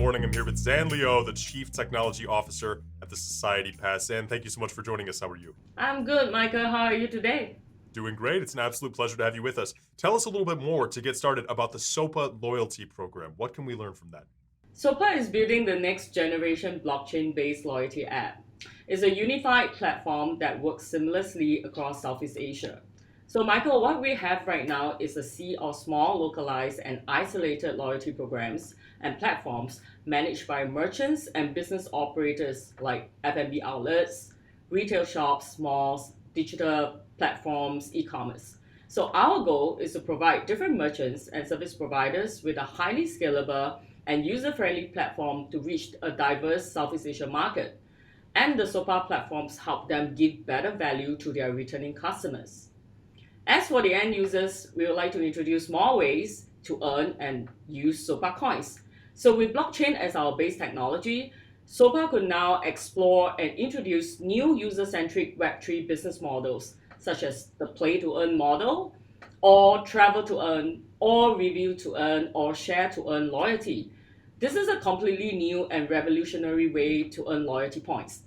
morning. I'm here with Xanne Liu, the Chief Technology Officer at the Society Pass. Xanne, thank you so much for joining us. How are you? I'm good, Michael. How are you today? Doing great. It's an absolute pleasure to have you with us. Tell us a little bit more to get started about the SOPA loyalty program. What can we learn from that? SOPA is building the next generation blockchain based loyalty app. It's a unified platform that works seamlessly across Southeast Asia. So, Michael, what we have right now is a sea of small, localized, and isolated loyalty programs and platforms managed by merchants and business operators like F&B outlets, retail shops, malls, digital platforms, e-commerce. So our goal is to provide different merchants and service providers with a highly scalable and user-friendly platform to reach a diverse Southeast Asia market. And the SOPA platforms help them give better value to their returning customers. As for the end users, we would like to introduce more ways to earn and use SOPA coins. So with blockchain as our base technology, SOPA could now explore and introduce new user-centric Web3 business models, such as the play to earn model, or travel to earn, or review to earn, or share to earn loyalty. This is a completely new and revolutionary way to earn loyalty points.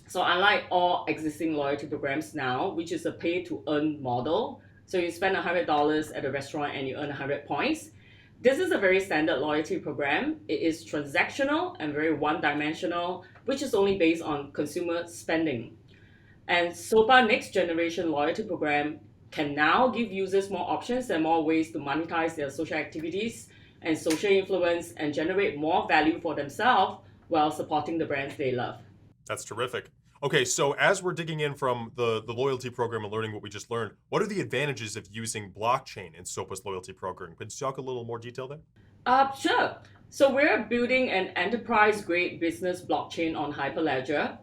So unlike all existing loyalty programs now, which is a pay to earn model, so you spend $100 at a restaurant and you earn 100 points. This is a very standard loyalty program. It is transactional and very one-dimensional, which is only based on consumer spending. And SOPA Next Generation Loyalty Program can now give users more options and more ways to monetize their social activities and social influence and generate more value for themselves while supporting the brands they love. That's terrific. Okay, so as we're digging in from the loyalty program and learning what we just learned, what are the advantages of using blockchain in SOPA's loyalty program? Could you talk a little more detail there? Sure. So we're building an enterprise-grade business blockchain on Hyperledger.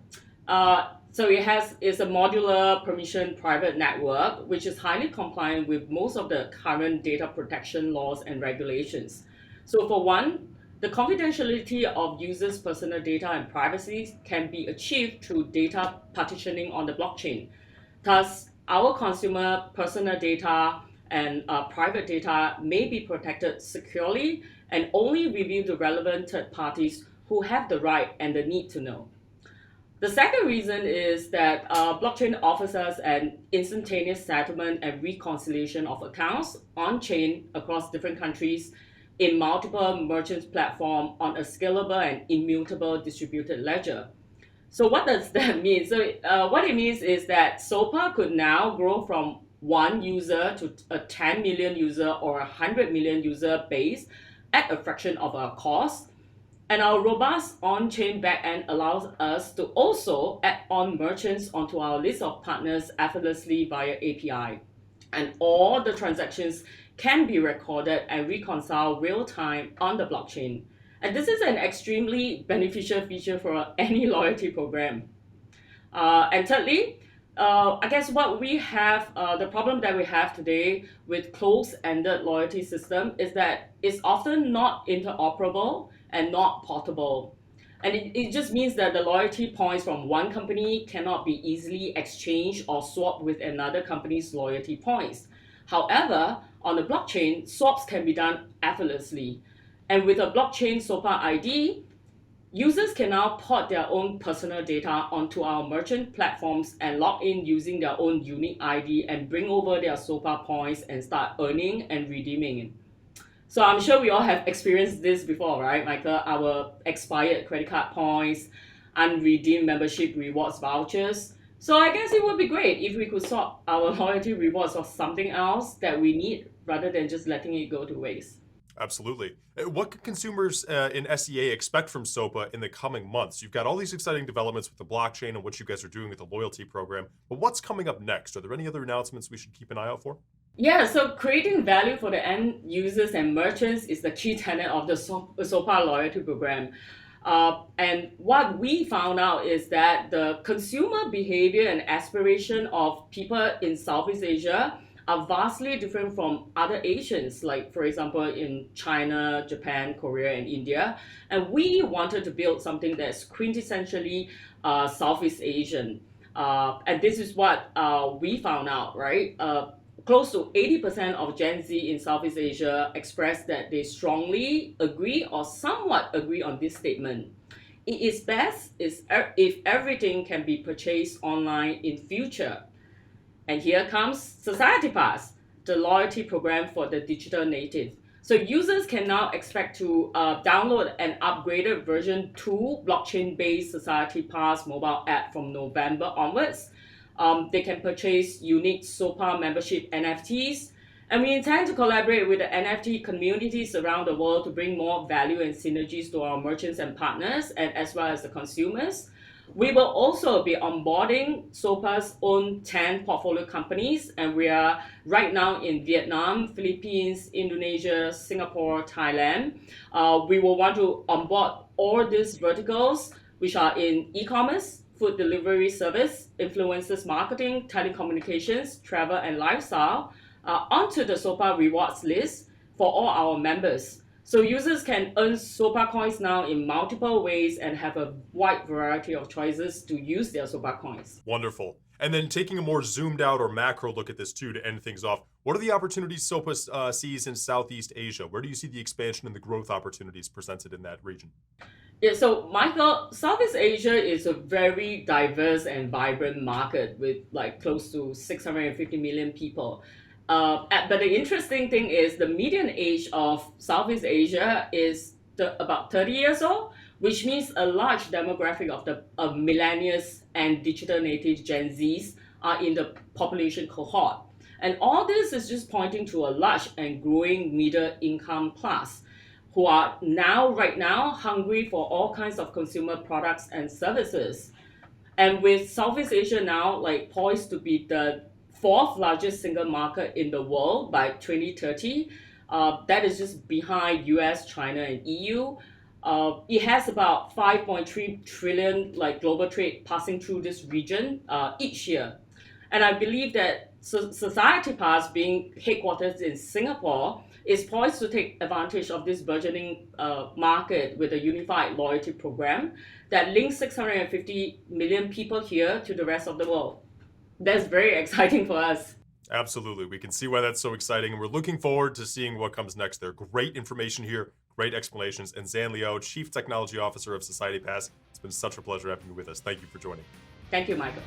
So it's a modular permission private network, which is highly compliant with most of the current data protection laws and regulations. So for one, the confidentiality of users' personal data and privacy can be achieved through data partitioning on the blockchain. Thus, our consumer personal data and private data may be protected securely and only revealed to relevant third parties who have the right and the need to know. The second reason is that blockchain offers us an instantaneous settlement and reconciliation of accounts on chain across different countries in multiple merchants platform on a scalable and immutable distributed ledger. So what does that mean? So what it means is that SOPA could now grow from one user to a 10 million user or a 100 million user base at a fraction of our cost. And our robust on-chain backend allows us to also add on merchants onto our list of partners effortlessly via API. And all the transactions can be recorded and reconciled real time on the blockchain. And this is an extremely beneficial feature for any loyalty program. And thirdly, I guess the problem that we have today with closed-ended loyalty system is that it's often not interoperable and not portable. And it just means that the loyalty points from one company cannot be easily exchanged or swapped with another company's loyalty points. However, on the blockchain, swaps can be done effortlessly. And with a blockchain SOPA ID, users can now port their own personal data onto our merchant platforms and log in using their own unique ID and bring over their SOPA points and start earning and redeeming. So I'm sure we all have experienced this before, right, Michael? Our expired credit card points, unredeemed membership rewards vouchers. So I guess it would be great if we could swap our loyalty rewards for something else that we need rather than just letting it go to waste. Absolutely. What can consumers in SEA expect from SOPA in the coming months? You've got all these exciting developments with the blockchain and what you guys are doing with the loyalty program, but what's coming up next? Are there any other announcements we should keep an eye out for? Yeah, so creating value for the end users and merchants is the key tenet of the SOPA loyalty program. And what we found out is that the consumer behavior and aspiration of people in Southeast Asia are vastly different from other Asians, like, for example, in China, Japan, Korea, and India. And we wanted to build something that's quintessentially Southeast Asian. And this is what we found out, right? close to 80% of Gen Z in Southeast Asia expressed that they strongly agree or somewhat agree on this statement. It is best if everything can be purchased online in future. And here comes Society Pass, the loyalty program for the digital native. So users can now expect to download an upgraded version 2 blockchain-based Society Pass mobile app from November onwards. They can purchase unique SOPA membership NFTs. And we intend to collaborate with the NFT communities around the world to bring more value and synergies to our merchants and partners, and as well as the consumers. We will also be onboarding SOPA's own 10 portfolio companies, and we are right now in Vietnam, Philippines, Indonesia, Singapore, Thailand. We will want to onboard all these verticals, which are in e-commerce, food delivery service, influencers marketing, telecommunications, travel, and lifestyle, onto the SOPA rewards list for all our members. So users can earn SOPA coins now in multiple ways and have a wide variety of choices to use their SOPA coins. Wonderful. And then taking a more zoomed out or macro look at this too to end things off, what are the opportunities SOPA sees in Southeast Asia? Where do you see the expansion and the growth opportunities presented in that region? Yeah, so Michael, Southeast Asia is a very diverse and vibrant market with like close to 650 million people. But the interesting thing is the median age of Southeast Asia is about 30 years old, which means a large demographic of millennials and digital native Gen Zs are in the population cohort. And all this is just pointing to a large and growing middle income class who are right now, hungry for all kinds of consumer products and services. And with Southeast Asia now like poised to be the fourth largest single market in the world by 2030, that is just behind US, China, and EU. It has about 5.3 trillion like global trade passing through this region each year. And I believe that Society Pass, being headquartered in Singapore, is poised to take advantage of this burgeoning market with a unified loyalty program that links 650 million people here to the rest of the world. That's very exciting for us. Absolutely. We can see why that's so exciting, and we're looking forward to seeing what comes next there. Great information here, great explanations. And Xanne Liao, Chief Technology Officer of Society Pass, it's been such a pleasure having you with us. Thank you for joining. Thank you, Michael.